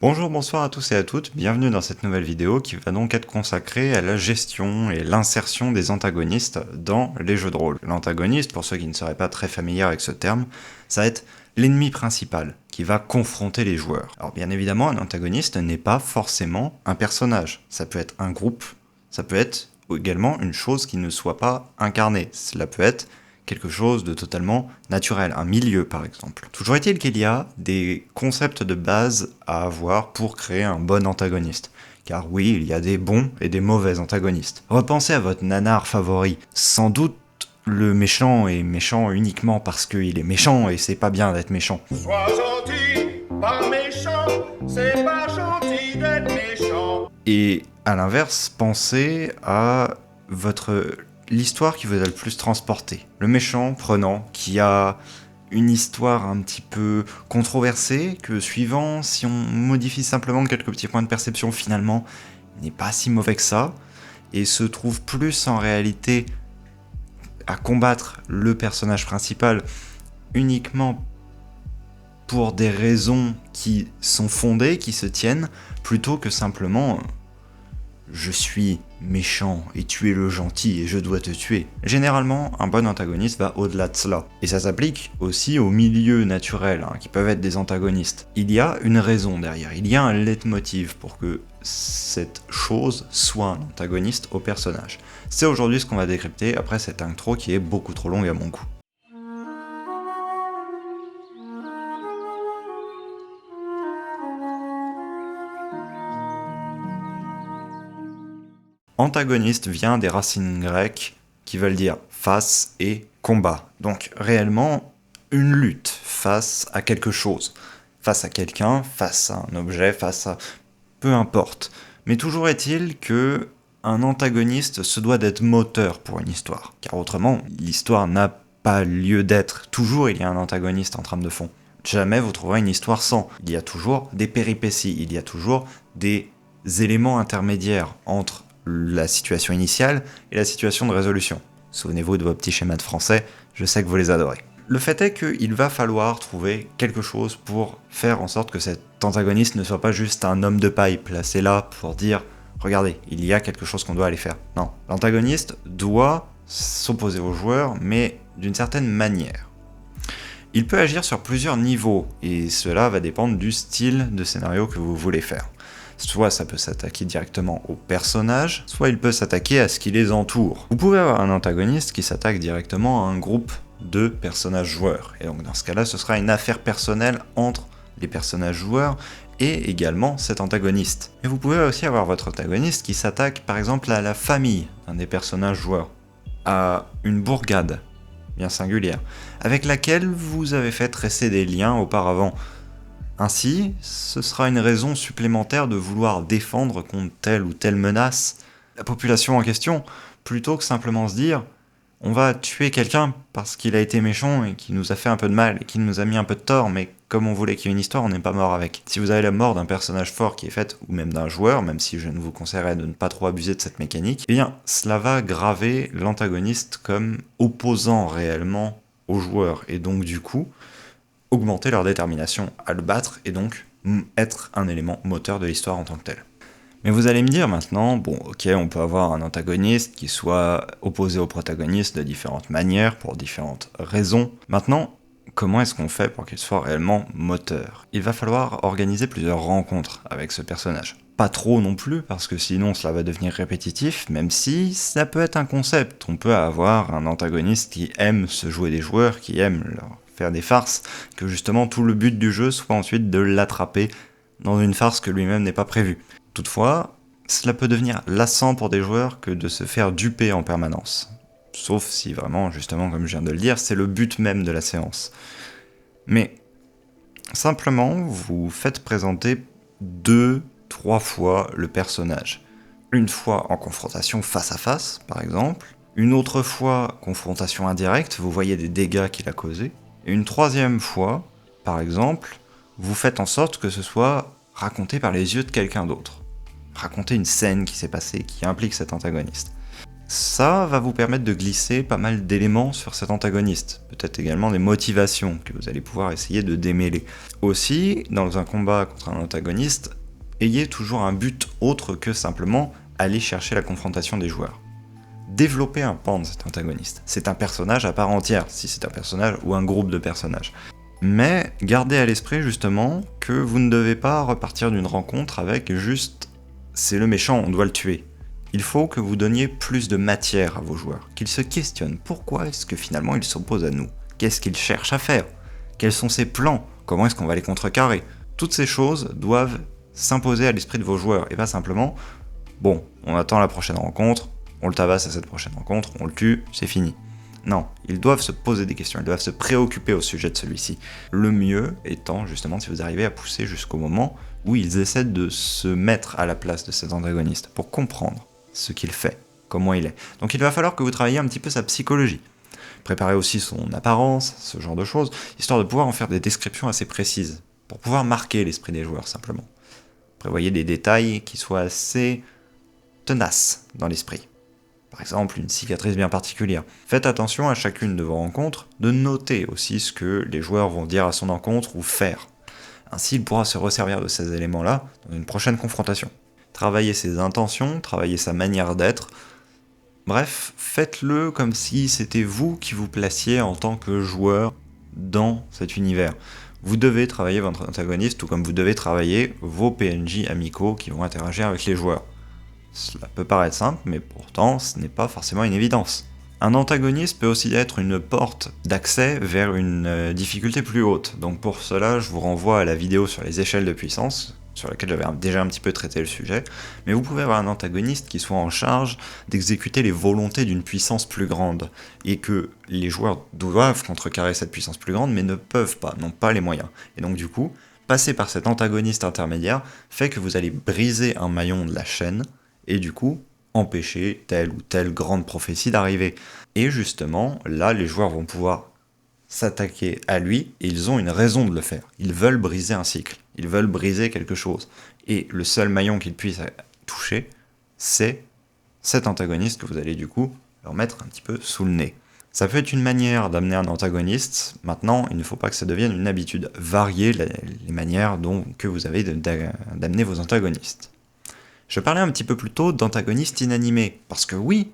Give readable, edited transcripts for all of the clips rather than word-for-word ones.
Bonjour, bonsoir à tous et à toutes, bienvenue dans cette nouvelle vidéo qui va donc être consacrée à la gestion et l'insertion des antagonistes dans les jeux de rôle. L'antagoniste, pour ceux qui ne seraient pas très familiers avec ce terme, ça va être l'ennemi principal qui va confronter les joueurs. Alors bien évidemment, un antagoniste n'est pas forcément un personnage, ça peut être un groupe, ça peut être également une chose qui ne soit pas incarnée, cela peut être quelque chose de totalement naturel, un milieu par exemple. Toujours est-il qu'il y a des concepts de base à avoir pour créer un bon antagoniste. Car oui, il y a des bons et des mauvais antagonistes. Repensez à votre nanar favori. Sans doute le méchant est méchant uniquement parce qu'il est méchant et c'est pas bien d'être méchant. Sois gentil, pas méchant, c'est pas gentil d'être méchant. Et à l'inverse, pensez à l'histoire qui vous a le plus transporté. Le méchant prenant, qui a une histoire un petit peu controversée, que suivant, si on modifie simplement quelques petits points de perception, finalement, n'est pas si mauvais que ça, et se trouve plus en réalité à combattre le personnage principal uniquement pour des raisons qui sont fondées, qui se tiennent, plutôt que simplement je suis méchant et tu es le gentil et je dois te tuer. Généralement, un bon antagoniste va au-delà de cela. Et ça s'applique aussi aux milieux naturels, qui peuvent être des antagonistes. Il y a une raison derrière, il y a un leitmotiv pour que cette chose soit un antagoniste au personnage. C'est aujourd'hui ce qu'on va décrypter après cette intro qui est beaucoup trop longue à mon goût. Antagoniste vient des racines grecques qui veulent dire face et combat. Donc réellement une lutte face à quelque chose, face à quelqu'un, face à un objet, face à... peu importe. Mais toujours est-il que un antagoniste se doit d'être moteur pour une histoire, car autrement l'histoire n'a pas lieu d'être. Toujours il y a un antagoniste en trame de fond. Jamais vous trouverez une histoire sans. Il y a toujours des péripéties, il y a toujours des éléments intermédiaires entre la situation initiale et la situation de résolution. Souvenez-vous de vos petits schémas de français, je sais que vous les adorez. Le fait est qu'il va falloir trouver quelque chose pour faire en sorte que cet antagoniste ne soit pas juste un homme de paille placé là pour dire « Regardez, il y a quelque chose qu'on doit aller faire ». Non, l'antagoniste doit s'opposer au joueur, mais d'une certaine manière. Il peut agir sur plusieurs niveaux, et cela va dépendre du style de scénario que vous voulez faire. Soit ça peut s'attaquer directement aux personnages, soit il peut s'attaquer à ce qui les entoure. Vous pouvez avoir un antagoniste qui s'attaque directement à un groupe de personnages joueurs, et donc dans ce cas-là, ce sera une affaire personnelle entre les personnages joueurs et également cet antagoniste. Et vous pouvez aussi avoir votre antagoniste qui s'attaque par exemple à la famille d'un des personnages joueurs, à une bourgade bien singulière, avec laquelle vous avez fait tresser des liens auparavant. Ainsi, ce sera une raison supplémentaire de vouloir défendre contre telle ou telle menace la population en question, plutôt que simplement se dire « on va tuer quelqu'un parce qu'il a été méchant et qui nous a fait un peu de mal et qui nous a mis un peu de tort, mais comme on voulait qu'il y ait une histoire, on n'est pas mort avec ». Si vous avez la mort d'un personnage fort qui est faite, ou même d'un joueur, même si je ne vous conseillerais de ne pas trop abuser de cette mécanique, eh bien, cela va graver l'antagoniste comme opposant réellement au joueur, et donc du coup, augmenter leur détermination à le battre et donc être un élément moteur de l'histoire en tant que tel. Mais vous allez me dire maintenant, bon ok, on peut avoir un antagoniste qui soit opposé au protagoniste de différentes manières, pour différentes raisons. Maintenant, comment est-ce qu'on fait pour qu'il soit réellement moteur ? Il va falloir organiser plusieurs rencontres avec ce personnage. Pas trop non plus, parce que sinon cela va devenir répétitif, même si ça peut être un concept. On peut avoir un antagoniste qui aime se jouer des joueurs, qui aime leur faire des farces, que justement tout le but du jeu soit ensuite de l'attraper dans une farce que lui-même n'est pas prévue. Toutefois, cela peut devenir lassant pour des joueurs que de se faire duper en permanence. Sauf si vraiment, justement, comme je viens de le dire, c'est le but même de la séance. Mais, simplement, vous faites présenter 2-3 fois le personnage. Une fois en confrontation face à face, par exemple. Une autre fois, confrontation indirecte, vous voyez des dégâts qu'il a causés. Et une troisième fois, par exemple, vous faites en sorte que ce soit raconté par les yeux de quelqu'un d'autre. Raconter une scène qui s'est passée, qui implique cet antagoniste. Ça va vous permettre de glisser pas mal d'éléments sur cet antagoniste, peut-être également des motivations que vous allez pouvoir essayer de démêler. Aussi, dans un combat contre un antagoniste, ayez toujours un but autre que simplement aller chercher la confrontation des joueurs. Développez un pan de cet antagoniste. C'est un personnage à part entière, si c'est un personnage ou un groupe de personnages. Mais gardez à l'esprit justement que vous ne devez pas repartir d'une rencontre avec juste « c'est le méchant, on doit le tuer ». Il faut que vous donniez plus de matière à vos joueurs, qu'ils se questionnent pourquoi est-ce que finalement ils s'opposent à nous, qu'est-ce qu'ils cherchent à faire, quels sont ses plans, comment est-ce qu'on va les contrecarrer. Toutes ces choses doivent s'imposer à l'esprit de vos joueurs, et pas simplement « bon, on attend la prochaine rencontre, on le tabasse à cette prochaine rencontre, on le tue, c'est fini ». Non, ils doivent se poser des questions, ils doivent se préoccuper au sujet de celui-ci. Le mieux étant justement si vous arrivez à pousser jusqu'au moment où ils essaient de se mettre à la place de cet antagoniste pour comprendre ce qu'il fait, comment il est. Donc il va falloir que vous travailliez un petit peu sa psychologie. Préparez aussi son apparence, ce genre de choses, histoire de pouvoir en faire des descriptions assez précises, pour pouvoir marquer l'esprit des joueurs simplement. Prévoyez des détails qui soient assez tenaces dans l'esprit. Par exemple, une cicatrice bien particulière. Faites attention à chacune de vos rencontres, de noter aussi ce que les joueurs vont dire à son encontre ou faire. Ainsi, il pourra se resservir de ces éléments-là dans une prochaine confrontation. Travaillez ses intentions, travaillez sa manière d'être. Bref, faites-le comme si c'était vous qui vous placiez en tant que joueur dans cet univers. Vous devez travailler votre antagoniste, tout comme vous devez travailler vos PNJ amicaux qui vont interagir avec les joueurs. Cela peut paraître simple, mais pourtant ce n'est pas forcément une évidence. Un antagoniste peut aussi être une porte d'accès vers une difficulté plus haute. Donc pour cela, je vous renvoie à la vidéo sur les échelles de puissance, sur laquelle j'avais déjà un petit peu traité le sujet, mais vous pouvez avoir un antagoniste qui soit en charge d'exécuter les volontés d'une puissance plus grande, et que les joueurs doivent contrecarrer cette puissance plus grande, mais ne peuvent pas, n'ont pas les moyens. Et donc du coup, passer par cet antagoniste intermédiaire fait que vous allez briser un maillon de la chaîne, et du coup, empêcher telle ou telle grande prophétie d'arriver. Et justement, là, les joueurs vont pouvoir s'attaquer à lui, et ils ont une raison de le faire. Ils veulent briser un cycle, ils veulent briser quelque chose. Et le seul maillon qu'ils puissent toucher, c'est cet antagoniste que vous allez du coup leur mettre un petit peu sous le nez. Ça peut être une manière d'amener un antagoniste. Maintenant, il ne faut pas que ça devienne une habitude. Variez les manières que vous avez d'amener vos antagonistes. Je parlais un petit peu plus tôt d'antagonistes inanimés, parce que oui,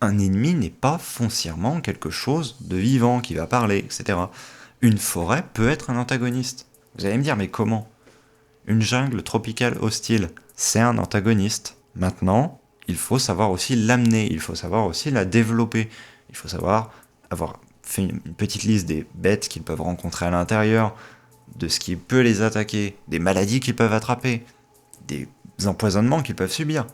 un ennemi n'est pas foncièrement quelque chose de vivant qui va parler, etc. Une forêt peut être un antagoniste. Vous allez me dire, mais comment ? Une jungle tropicale hostile, c'est un antagoniste. Maintenant, il faut savoir aussi l'amener, il faut savoir aussi la développer. Il faut savoir avoir fait une petite liste des bêtes qu'ils peuvent rencontrer à l'intérieur, de ce qui peut les attaquer, des maladies qu'ils peuvent attraper, des empoisonnements qu'ils peuvent subir.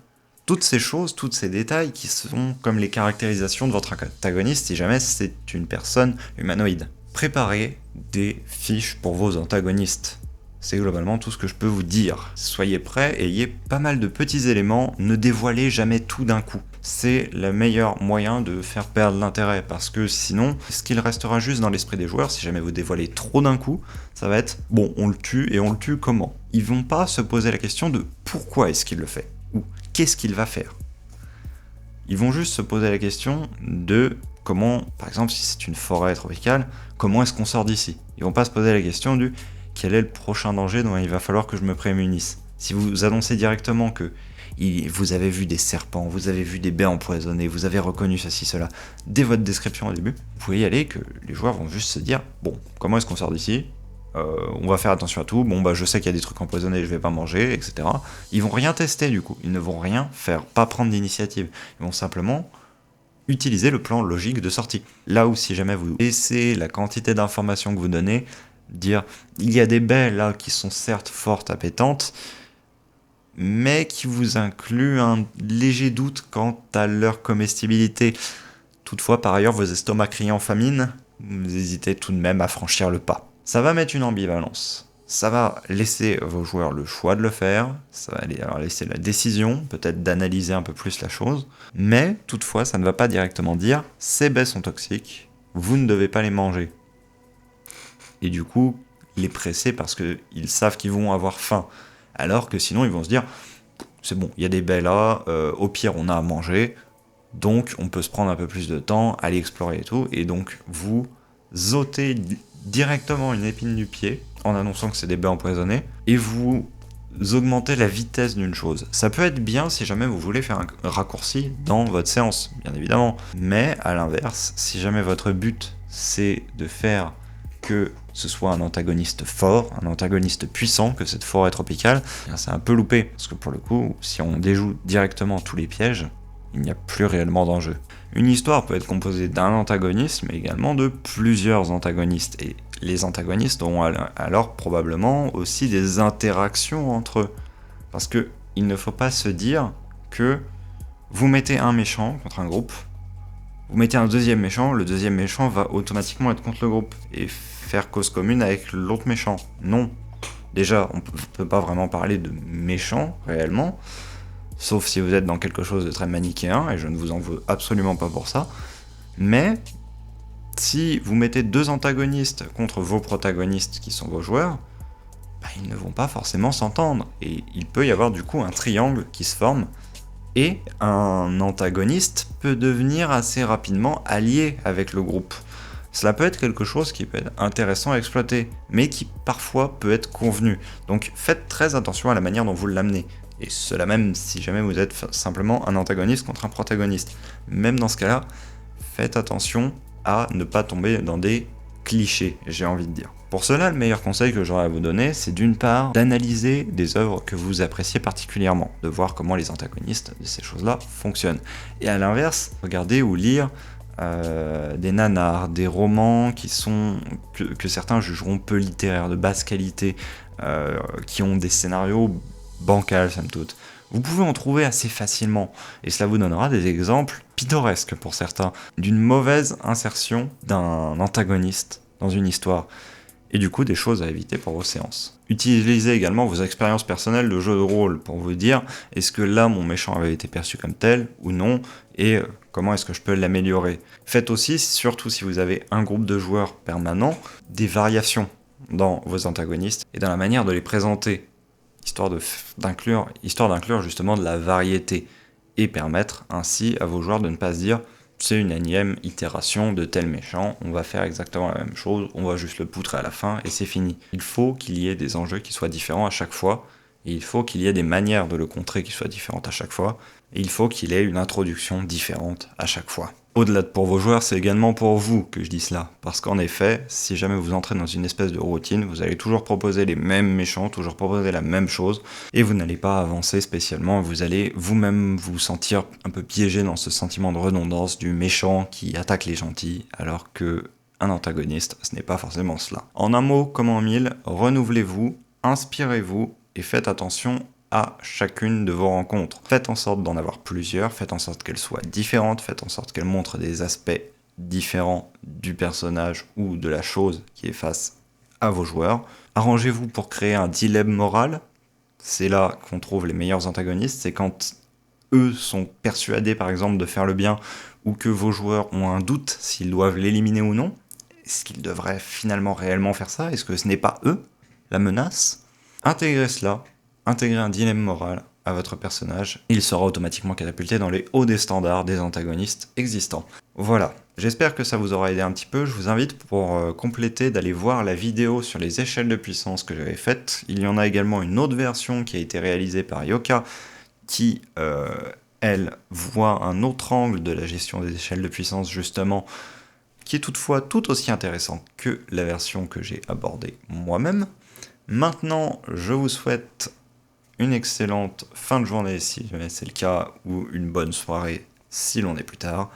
Toutes ces choses, tous ces détails qui sont comme les caractérisations de votre antagoniste si jamais c'est une personne humanoïde. Préparez des fiches pour vos antagonistes. C'est globalement tout ce que je peux vous dire. Soyez prêts, ayez pas mal de petits éléments, ne dévoilez jamais tout d'un coup. C'est le meilleur moyen de faire perdre l'intérêt, parce que sinon, ce qu'il restera juste dans l'esprit des joueurs, si jamais vous dévoilez trop d'un coup, ça va être « bon, on le tue, et on le tue comment ?» Ils vont pas se poser la question de « pourquoi est-ce qu'il le fait ?» ou « qu'est-ce qu'il va faire ?» Ils vont juste se poser la question de comment, par exemple, si c'est une forêt tropicale, comment est-ce qu'on sort d'ici ? Ils vont pas se poser la question du quel est le prochain danger dont il va falloir que je me prémunisse. Si vous annoncez directement que vous avez vu des serpents, vous avez vu des baies empoisonnées, vous avez reconnu ceci, cela, dès votre description au début, vous pouvez y aller, que les joueurs vont juste se dire, bon, comment est-ce qu'on sort d'ici ? On va faire attention à tout, bon bah je sais qu'il y a des trucs empoisonnés, je vais pas manger, etc. Ils vont rien tester du coup, ils ne vont rien faire, pas prendre d'initiative, ils vont simplement utiliser le plan logique de sortie. Là où si jamais vous laissez la quantité d'informations que vous donnez, dire il y a des baies là qui sont certes fortes, appétantes, mais qui vous incluent un léger doute quant à leur comestibilité. Toutefois, par ailleurs, vos estomacs criant famine, vous hésitez tout de même à franchir le pas. Ça va mettre une ambivalence. Ça va laisser vos joueurs le choix de le faire, ça va leur laisser la décision, peut-être d'analyser un peu plus la chose, mais toutefois, ça ne va pas directement dire « ces baies sont toxiques, vous ne devez pas les manger ». Et du coup, les presser parce qu'ils savent qu'ils vont avoir faim, alors que sinon ils vont se dire « c'est bon, il y a des baies là, au pire on a à manger, Donc on peut se prendre un peu plus de temps, aller explorer et tout, et donc vous ôtez directement une épine du pied en annonçant que c'est des baies empoisonnées, et vous augmentez la vitesse d'une chose. Ça peut être bien si jamais vous voulez faire un raccourci dans votre séance, bien évidemment. Mais à l'inverse, si jamais votre but c'est de faire que ce soit un antagoniste fort, un antagoniste puissant, que cette forêt tropicale, c'est un peu loupé. Parce que pour le coup, si on déjoue directement tous les pièges, il n'y a plus réellement d'enjeu. Une histoire peut être composée d'un antagoniste, mais également de plusieurs antagonistes. Et les antagonistes auront alors probablement aussi des interactions entre eux. Parce que il ne faut pas se dire que vous mettez un méchant contre un groupe, vous mettez un deuxième méchant, le deuxième méchant va automatiquement être contre le groupe et faire cause commune avec l'autre méchant. Non. Déjà, on ne peut pas vraiment parler de méchant réellement, sauf si vous êtes dans quelque chose de très manichéen, et je ne vous en veux absolument pas pour ça. Mais si vous mettez deux antagonistes contre vos protagonistes, qui sont vos joueurs, ils ne vont pas forcément s'entendre. Et il peut y avoir du coup un triangle qui se forme, et un antagoniste peut devenir assez rapidement allié avec le groupe. Cela peut être quelque chose qui peut être intéressant à exploiter, mais qui parfois peut être convenu. Donc faites très attention à la manière dont vous l'amenez. Et cela même si jamais vous êtes simplement un antagoniste contre un protagoniste. Même dans ce cas-là, faites attention à ne pas tomber dans des clichés, j'ai envie de dire. Pour cela, le meilleur conseil que j'aurais à vous donner, c'est d'une part d'analyser des œuvres que vous appréciez particulièrement, de voir comment les antagonistes de ces choses-là fonctionnent. Et à l'inverse, regarder ou lire des nanars, des romans que certains jugeront peu littéraires, de basse qualité, qui ont des scénarios bancals, somme toute. Vous pouvez en trouver assez facilement, et cela vous donnera des exemples pittoresques pour certains, d'une mauvaise insertion d'un antagoniste dans une histoire, et du coup des choses à éviter pour vos séances. Utilisez également vos expériences personnelles de jeu de rôle pour vous dire est-ce que là mon méchant avait été perçu comme tel ou non, et comment est-ce que je peux l'améliorer. Faites aussi, surtout si vous avez un groupe de joueurs permanent, des variations dans vos antagonistes et dans la manière de les présenter, histoire d'inclure justement de la variété, et permettre ainsi à vos joueurs de ne pas se dire c'est une énième itération de tel méchant, on va faire exactement la même chose, on va juste le poutrer à la fin et c'est fini. Il faut qu'il y ait des enjeux qui soient différents à chaque fois, et il faut qu'il y ait des manières de le contrer qui soient différentes à chaque fois, et il faut qu'il ait une introduction différente à chaque fois. Au-delà de pour vos joueurs, c'est également pour vous que je dis cela, parce qu'en effet, si jamais vous entrez dans une espèce de routine, vous allez toujours proposer les mêmes méchants, toujours proposer la même chose, et vous n'allez pas avancer spécialement, vous allez vous-même vous sentir un peu piégé dans ce sentiment de redondance du méchant qui attaque les gentils, alors que un antagoniste, ce n'est pas forcément cela. En un mot comme en mille, renouvelez-vous, inspirez-vous, et faites attention à chacune de vos rencontres. Faites en sorte d'en avoir plusieurs, faites en sorte qu'elles soient différentes, faites en sorte qu'elles montrent des aspects différents du personnage ou de la chose qui est face à vos joueurs. Arrangez-vous pour créer un dilemme moral. C'est là qu'on trouve les meilleurs antagonistes, c'est quand eux sont persuadés par exemple de faire le bien, ou que vos joueurs ont un doute s'ils doivent l'éliminer ou non. Est-ce qu'ils devraient finalement réellement faire ça? Est-ce que ce n'est pas eux la menace? Intégrez cela, intégrez un dilemme moral à votre personnage, il sera automatiquement catapulté dans les hauts des standards des antagonistes existants. Voilà, j'espère que ça vous aura aidé un petit peu. Je vous invite pour compléter d'aller voir la vidéo sur les échelles de puissance que j'avais faite. Il y en a également une autre version qui a été réalisée par Yoka, qui, elle, voit un autre angle de la gestion des échelles de puissance justement, qui est toutefois tout aussi intéressante que la version que j'ai abordée moi-même. Maintenant, je vous souhaite une excellente fin de journée si jamais c'est le cas, ou une bonne soirée si l'on est plus tard.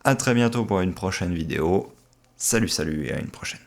A très bientôt pour une prochaine vidéo. Salut et à une prochaine.